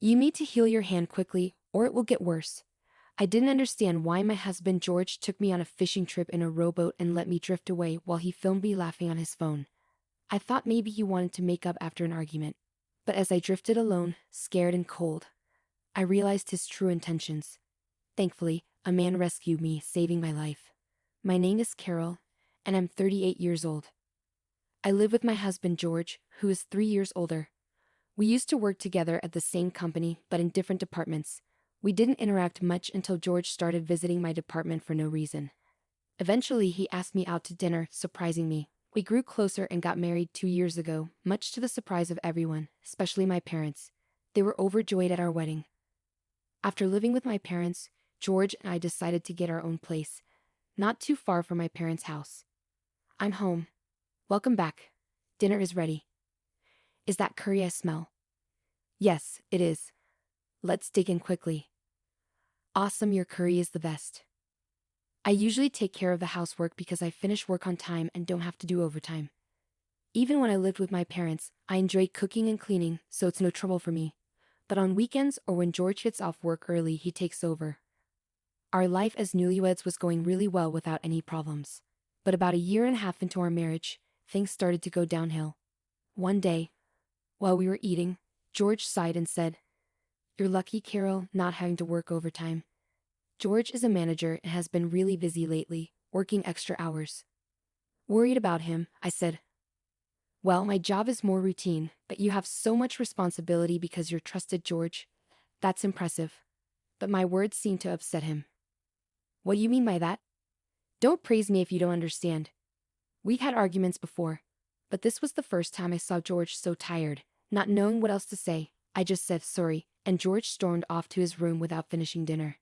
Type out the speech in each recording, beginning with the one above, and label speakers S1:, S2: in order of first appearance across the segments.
S1: You need to heal your hand quickly, or it will get worse. I didn't understand why my husband George took me on a fishing trip in a rowboat and let me drift away while he filmed me laughing on his phone. I thought maybe he wanted to make up after an argument. But as I drifted alone, scared and cold, I realized his true intentions. Thankfully, a man rescued me, saving my life. My name is Carol, and I'm 38 years old. I live with my husband George, who is 3 years older. We used to work together at the same company, but in different departments. We didn't interact much until George started visiting my department for no reason. Eventually, he asked me out to dinner, surprising me. We grew closer and got married 2 years ago, much to the surprise of everyone, especially my parents. They were overjoyed at our wedding. After living with my parents, George and I decided to get our own place, not too far from my parents' house. I'm home. Welcome back. Dinner is ready. Is that curry I smell? Yes, it is. Let's dig in quickly. Awesome, your curry is the best. I usually take care of the housework because I finish work on time and don't have to do overtime. Even when I lived with my parents, I enjoyed cooking and cleaning, so it's no trouble for me. But on weekends or when George gets off work early, he takes over. Our life as newlyweds was going really well without any problems. But about a year and a half into our marriage, things started to go downhill. One day, while we were eating, George sighed and said, "You're lucky, Carol, not having to work overtime." George is a manager and has been really busy lately, working extra hours. Worried about him, I said, "Well, my job is more routine, but you have so much responsibility because you're trusted, George. That's impressive." But my words seemed to upset him. "What do you mean by that? Don't praise me if you don't understand. We've had arguments before, but this was the first time I saw George so tired. Not knowing what else to say, I just said sorry, and George stormed off to his room without finishing dinner.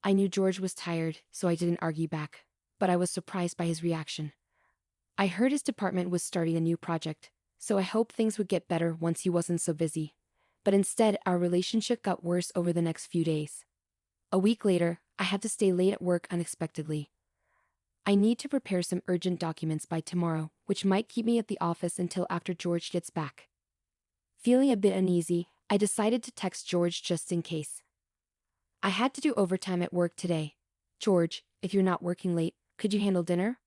S1: I knew George was tired, so I didn't argue back, but I was surprised by his reaction. I heard his department was starting a new project, so I hoped things would get better once he wasn't so busy. But instead, our relationship got worse over the next few days. A week later, I had to stay late at work unexpectedly. I need to prepare some urgent documents by tomorrow, which might keep me at the office until after George gets back. Feeling a bit uneasy, I decided to text George just in case. I had to do overtime at work today. George, if you're not working late, could you handle dinner?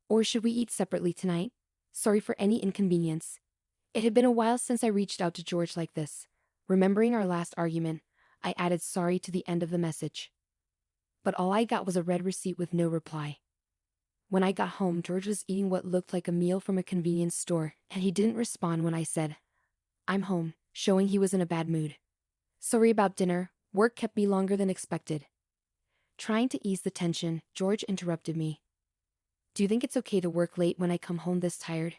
S1: Or should we eat separately tonight? Sorry for any inconvenience. It had been a while since I reached out to George like this. Remembering our last argument, I added sorry to the end of the message. But all I got was a red receipt with no reply. When I got home, George was eating what looked like a meal from a convenience store, and he didn't respond when I said, "I'm home," showing he was in a bad mood. "Sorry about dinner, work kept me longer than expected." Trying to ease the tension, George interrupted me. "Do you think it's okay to work late when I come home this tired?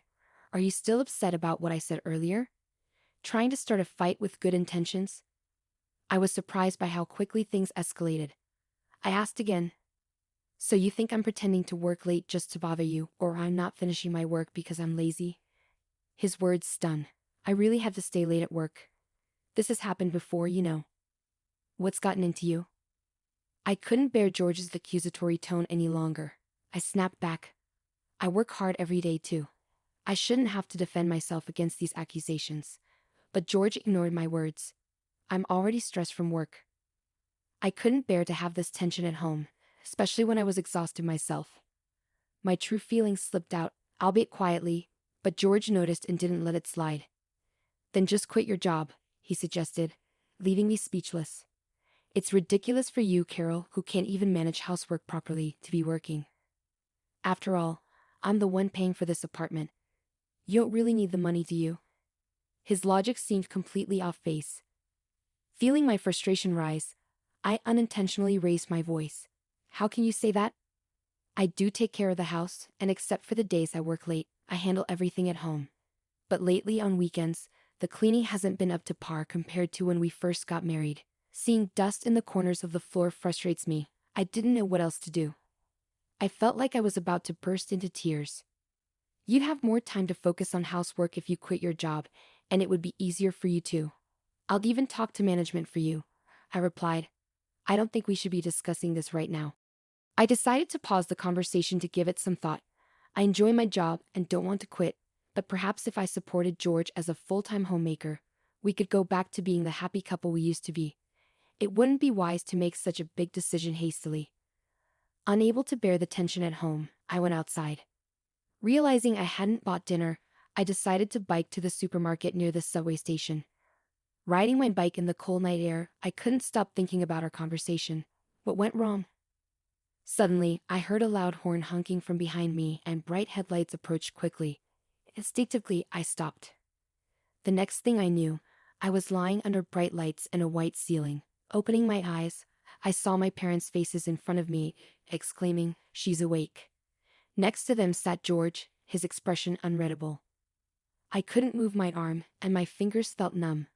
S1: Are you still upset about what I said earlier?" Trying to start a fight with good intentions? I was surprised by how quickly things escalated. I asked again, "So you think I'm pretending to work late just to bother you, or I'm not finishing my work because I'm lazy?" His words stung. I really had to stay late at work. This has happened before, you know. What's gotten into you? I couldn't bear George's accusatory tone any longer. I snapped back. I work hard every day too. I shouldn't have to defend myself against these accusations. But George ignored my words. I'm already stressed from work. I couldn't bear to have this tension at home, especially when I was exhausted myself. My true feelings slipped out, albeit quietly, but George noticed and didn't let it slide. "Then just quit your job," he suggested, leaving me speechless. "It's ridiculous for you, Carol, who can't even manage housework properly, to be working. After all, I'm the one paying for this apartment. You don't really need the money, do you?" His logic seemed completely off base. Feeling my frustration rise, I unintentionally raised my voice. "How can you say that? I do take care of the house, and except for the days I work late, I handle everything at home. But lately on weekends, the cleaning hasn't been up to par compared to when we first got married. Seeing dust in the corners of the floor frustrates me. I didn't know what else to do." I felt like I was about to burst into tears. "You'd have more time to focus on housework if you quit your job, and it would be easier for you too. I'll even talk to management for you," I replied. "I don't think we should be discussing this right now." I decided to pause the conversation to give it some thought. I enjoy my job and don't want to quit, but perhaps if I supported George as a full-time homemaker, We could go back to being the happy couple we used to be. It wouldn't be wise to make such a big decision hastily. Unable to bear the tension at home, I went outside. Realizing I hadn't bought dinner, I decided to bike to the supermarket near the subway station. Riding my bike in the cold night air, I couldn't stop thinking about our conversation. What went wrong? Suddenly, I heard a loud horn honking from behind me and bright headlights approached quickly. Instinctively, I stopped. The next thing I knew, I was lying under bright lights and a white ceiling. Opening my eyes, I saw my parents' faces in front of me, exclaiming, "She's awake." Next to them sat George, his expression unreadable. I couldn't move my arm, and my fingers felt numb.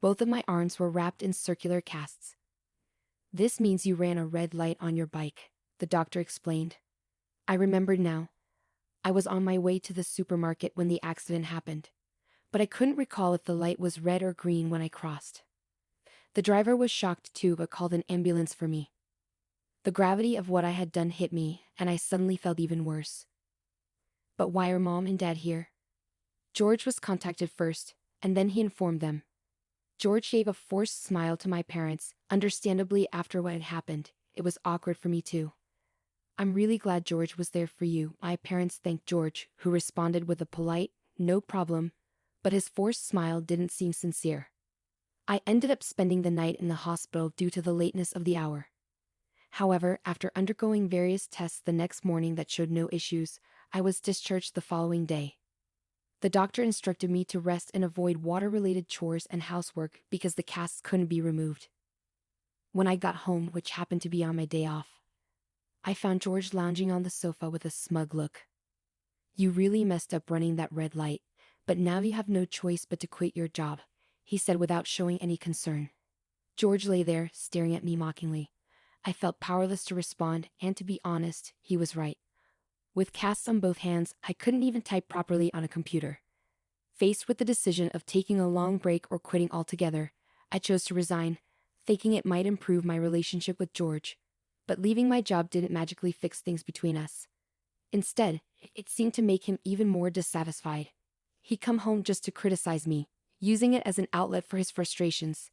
S1: Both of my arms were wrapped in circular casts. "This means you ran a red light on your bike," the doctor explained. I remembered now. I was on my way to the supermarket when the accident happened, but I couldn't recall if the light was red or green when I crossed. The driver was shocked too but called an ambulance for me. The gravity of what I had done hit me, and I suddenly felt even worse. But why are Mom and Dad here? George was contacted first, and then he informed them. George gave a forced smile to my parents. Understandably, after what had happened, it was awkward for me too. "I'm really glad George was there for you," my parents thanked George, who responded with a polite, "No problem," but his forced smile didn't seem sincere. I ended up spending the night in the hospital due to the lateness of the hour. However, after undergoing various tests the next morning that showed no issues, I was discharged the following day. The doctor instructed me to rest and avoid water-related chores and housework because the casts couldn't be removed. When I got home, which happened to be on my day off, I found George lounging on the sofa with a smug look. "You really messed up running that red light, but now you have no choice but to quit your job," he said without showing any concern. George lay there, staring at me mockingly. I felt powerless to respond, and to be honest, he was right. With casts on both hands, I couldn't even type properly on a computer. Faced with the decision of taking a long break or quitting altogether, I chose to resign, thinking it might improve my relationship with George. But leaving my job didn't magically fix things between us. Instead, it seemed to make him even more dissatisfied. He'd come home just to criticize me, using it as an outlet for his frustrations.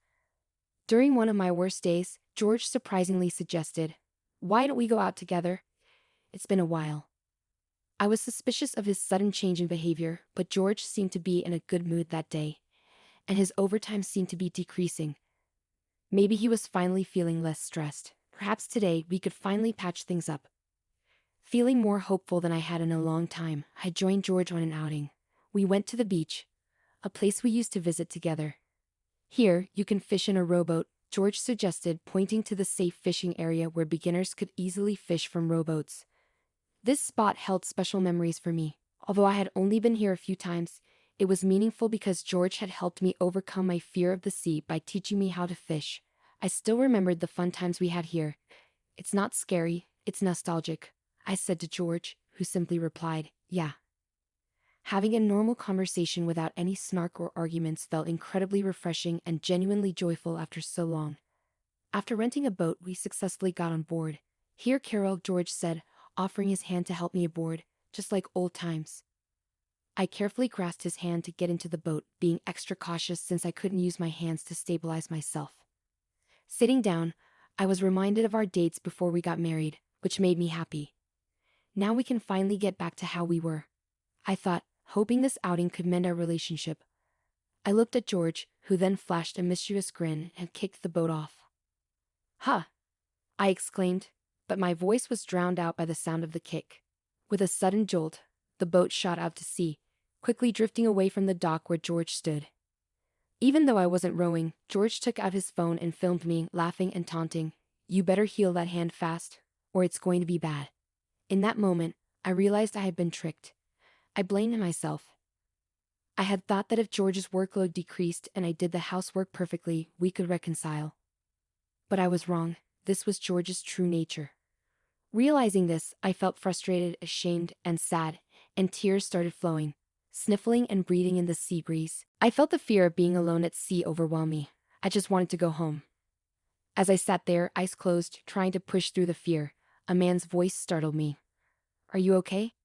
S1: During one of my worst days, George surprisingly suggested, "Why don't we go out together? It's been a while." I was suspicious of his sudden change in behavior, but George seemed to be in a good mood that day, and his overtime seemed to be decreasing. Maybe he was finally feeling less stressed. Perhaps today we could finally patch things up. Feeling more hopeful than I had in a long time, I joined George on an outing. We went to the beach, a place we used to visit together. "Here, you can fish in a rowboat," George suggested, pointing to the safe fishing area where beginners could easily fish from rowboats. This spot held special memories for me. Although I had only been here a few times, it was meaningful because George had helped me overcome my fear of the sea by teaching me how to fish. I still remembered the fun times we had here. "It's not scary, it's nostalgic," I said to George, who simply replied, "Yeah." Having a normal conversation without any snark or arguments felt incredibly refreshing and genuinely joyful after so long. After renting a boat, we successfully got on board. "Here, Carol," George said, offering his hand to help me aboard, just like old times. I carefully grasped his hand to get into the boat, being extra cautious since I couldn't use my hands to stabilize myself. Sitting down, I was reminded of our dates before we got married, which made me happy. Now we can finally get back to how we were, I thought, hoping this outing could mend our relationship. I looked at George, who then flashed a mischievous grin and kicked the boat off. "Huh!" I exclaimed, but my voice was drowned out by the sound of the kick. With a sudden jolt, the boat shot out to sea, quickly drifting away from the dock where George stood. Even though I wasn't rowing, George took out his phone and filmed me, laughing and taunting, "You better heal that hand fast, or it's going to be bad." In that moment, I realized I had been tricked. I blamed myself. I had thought that if George's workload decreased and I did the housework perfectly, we could reconcile. But I was wrong. This was George's true nature. Realizing this, I felt frustrated, ashamed, and sad, and tears started flowing. Sniffling and breathing in the sea breeze, I felt the fear of being alone at sea overwhelm me. I just wanted to go home. As I sat there, eyes closed, trying to push through the fear, a man's voice startled me. "Are you okay?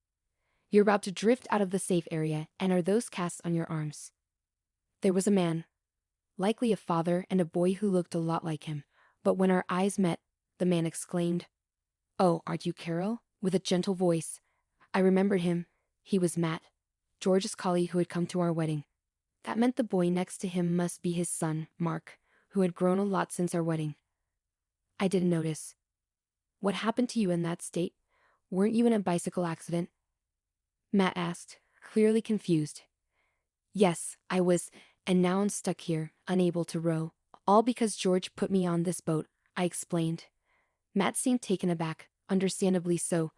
S1: You're about to drift out of the safe area, and are those casts on your arms?" There was a man. likely a father and a boy who looked a lot like him. But when our eyes met, the man exclaimed, "Oh, aren't you Carol?" with a gentle voice. I remembered him. He was Matt, George's colleague who had come to our wedding. That meant the boy next to him must be his son, Mark, who had grown a lot since our wedding. I didn't notice. What happened to you in that state? Weren't you in a bicycle accident? Matt asked, clearly confused. Yes, I was, and now I'm stuck here, unable to row. All because George put me on this boat, I explained. Matt seemed taken aback, understandably so.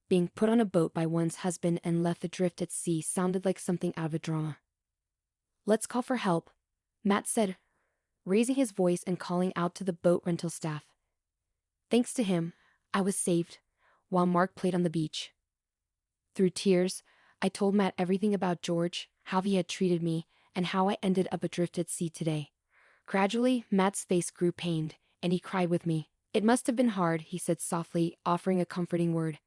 S1: Being put on a boat by one's husband and left adrift at sea sounded like something out of a drama. Let's call for help, Matt said, raising his voice and calling out to the boat rental staff. Thanks to him, I was saved, while Mark played on the beach. Through tears, I told Matt everything about George, how he had treated me, and how I ended up adrift at sea today. Gradually, Matt's face grew pained, and he cried with me. It must have been hard, he said softly, offering a comforting word.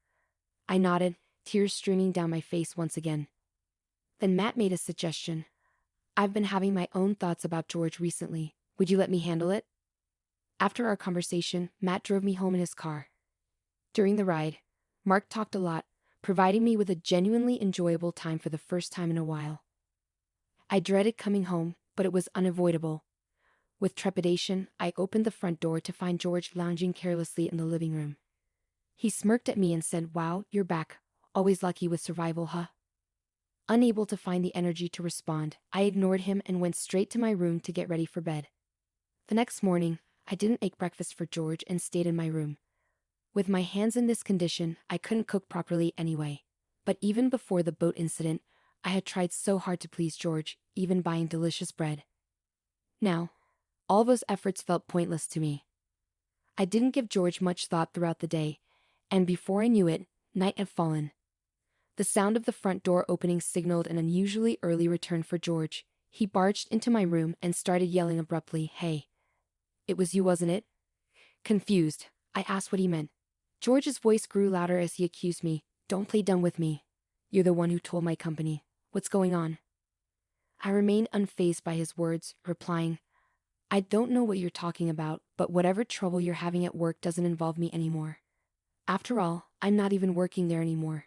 S1: I nodded, tears streaming down my face once again. Then Matt made a suggestion. I've been having my own thoughts about George recently. Would you let me handle it? After our conversation, Matt drove me home in his car. During the ride, Mark talked a lot, providing me with a genuinely enjoyable time for the first time in a while. I dreaded coming home, but it was unavoidable. With trepidation, I opened the front door to find George lounging carelessly in the living room. He smirked at me and said, "Wow, you're back. Always lucky with survival, huh?" Unable to find the energy to respond, I ignored him and went straight to my room to get ready for bed. The next morning, I didn't make breakfast for George and stayed in my room. With my hands in this condition, I couldn't cook properly anyway. But even before the boat incident, I had tried so hard to please George, even buying delicious bread. Now, all those efforts felt pointless to me. I didn't give George much thought throughout the day, and before I knew it, night had fallen. The sound of the front door opening signaled an unusually early return for George. He barged into my room and started yelling abruptly, "Hey. It was you, wasn't it?" Confused, I asked what he meant. George's voice grew louder as he accused me. "Don't play dumb with me. You're the one who told my company. What's going on?" I remained unfazed by his words, replying, "I don't know what you're talking about, but whatever trouble you're having at work doesn't involve me anymore. After all, I'm not even working there anymore."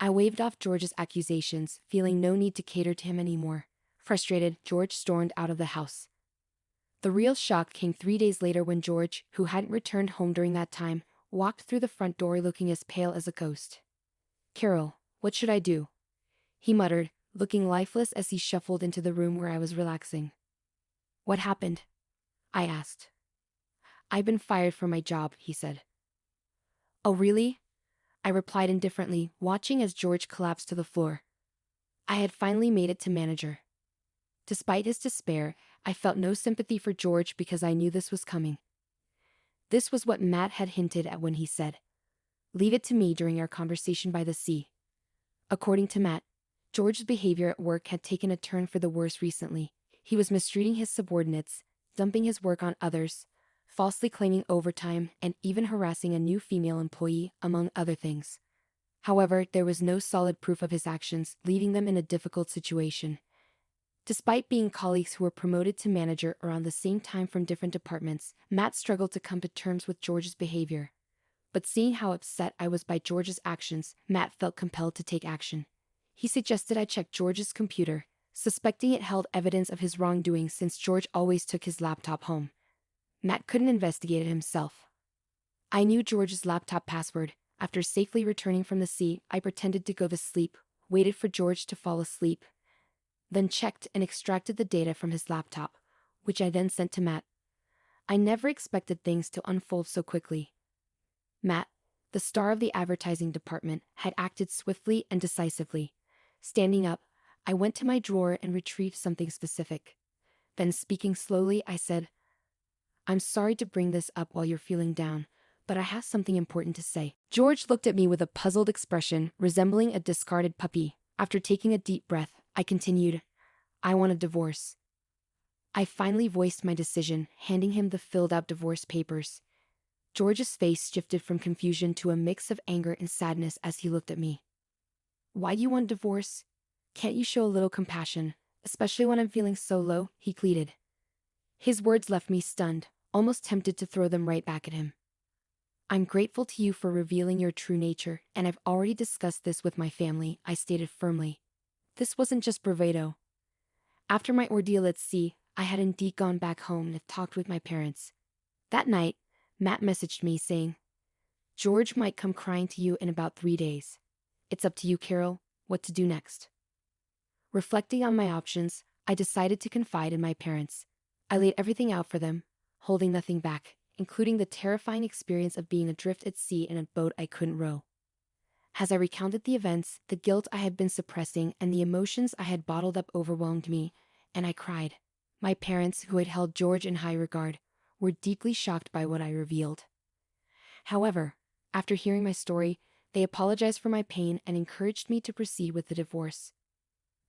S1: I waved off George's accusations, feeling no need to cater to him anymore. Frustrated, George stormed out of the house. The real shock came 3 days later when George, who hadn't returned home during that time, walked through the front door looking as pale as a ghost. "Carol, what should I do?" he muttered, looking lifeless as he shuffled into the room where I was relaxing. "What happened?" I asked. "I've been fired from my job," he said. "Oh, really?" I replied indifferently, watching as George collapsed to the floor. I had finally made it to manager. Despite his despair, I felt no sympathy for George because I knew this was coming. This was what Matt had hinted at when he said, "Leave it to me," during our conversation by the sea. According to Matt, George's behavior at work had taken a turn for the worse recently. He was mistreating his subordinates, dumping his work on others, falsely claiming overtime, and even harassing a new female employee, among other things. However, there was no solid proof of his actions, leaving them in a difficult situation. Despite being colleagues who were promoted to manager around the same time from different departments, Matt struggled to come to terms with George's behavior. But seeing how upset I was by George's actions, Matt felt compelled to take action. He suggested I check George's computer, suspecting it held evidence of his wrongdoing since George always took his laptop home. Matt couldn't investigate it himself. I knew George's laptop password. After safely returning from the sea, I pretended to go to sleep, waited for George to fall asleep, then checked and extracted the data from his laptop, which I then sent to Matt. I never expected things to unfold so quickly. Matt, the star of the advertising department, had acted swiftly and decisively. Standing up, I went to my drawer and retrieved something specific. Then, speaking slowly, I said, "I'm sorry to bring this up while you're feeling down, but I have something important to say." George looked at me with a puzzled expression, resembling a discarded puppy. After taking a deep breath, I continued, "I want a divorce." I finally voiced my decision, handing him the filled-out divorce papers. George's face shifted from confusion to a mix of anger and sadness as he looked at me. "Why do you want divorce? Can't you show a little compassion, especially when I'm feeling so low?" he pleaded. His words left me stunned, almost tempted to throw them right back at him. I'm grateful to you for revealing your true nature, and I've already discussed this with my family, I stated firmly. This wasn't just bravado. After my ordeal at sea, I had indeed gone back home and talked with my parents. That night, Matt messaged me saying, George might come crying to you in about 3 days. It's up to you, Carol, what to do next. Reflecting on my options, I decided to confide in my parents. I laid everything out for them, holding nothing back, including the terrifying experience of being adrift at sea in a boat I couldn't row. As I recounted the events, the guilt I had been suppressing and the emotions I had bottled up overwhelmed me, and I cried. My parents, who had held George in high regard, were deeply shocked by what I revealed. However, after hearing my story, they apologized for my pain and encouraged me to proceed with the divorce.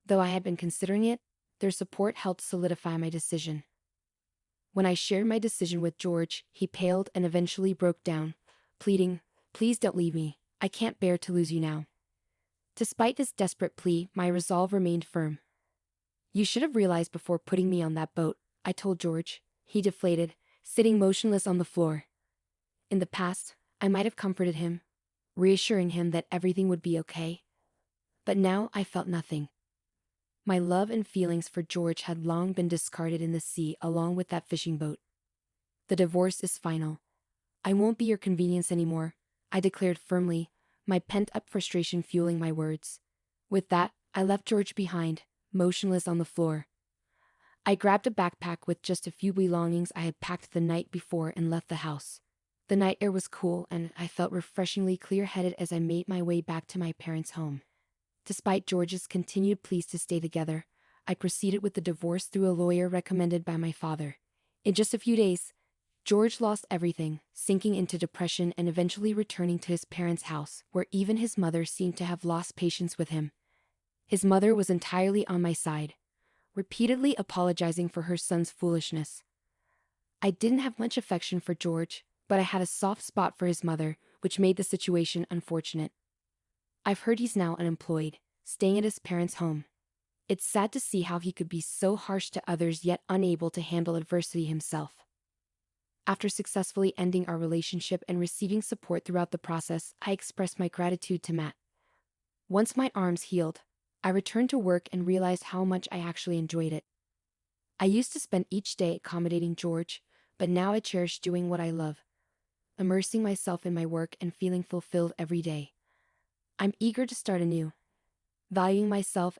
S1: Though I had been considering it, their support helped solidify my decision. When I shared my decision with George, he paled and eventually broke down, pleading, Please don't leave me, I can't bear to lose you now. Despite this desperate plea, my resolve remained firm. You should have realized before putting me on that boat, I told George. He deflated, sitting motionless on the floor. In the past, I might have comforted him, reassuring him that everything would be okay. But now I felt nothing. My love and feelings for George had long been discarded in the sea along with that fishing boat. The divorce is final. I won't be your convenience anymore, I declared firmly, my pent-up frustration fueling my words. With that, I left George behind, motionless on the floor. I grabbed a backpack with just a few belongings I had packed the night before and left the house. The night air was cool and I felt refreshingly clear-headed as I made my way back to my parents' home. Despite George's continued pleas to stay together, I proceeded with the divorce through a lawyer recommended by my father. In just a few days, George lost everything, sinking into depression and eventually returning to his parents' house, where even his mother seemed to have lost patience with him. His mother was entirely on my side, repeatedly apologizing for her son's foolishness. I didn't have much affection for George, but I had a soft spot for his mother, which made the situation unfortunate. I've heard he's now unemployed, staying at his parents' home. It's sad to see how he could be so harsh to others yet unable to handle adversity himself. After successfully ending our relationship and receiving support throughout the process, I expressed my gratitude to Matt. Once my arms healed, I returned to work and realized how much I actually enjoyed it. I used to spend each day accommodating George, but now I cherish doing what I love, immersing myself in my work and feeling fulfilled every day. I'm eager to start anew, valuing myself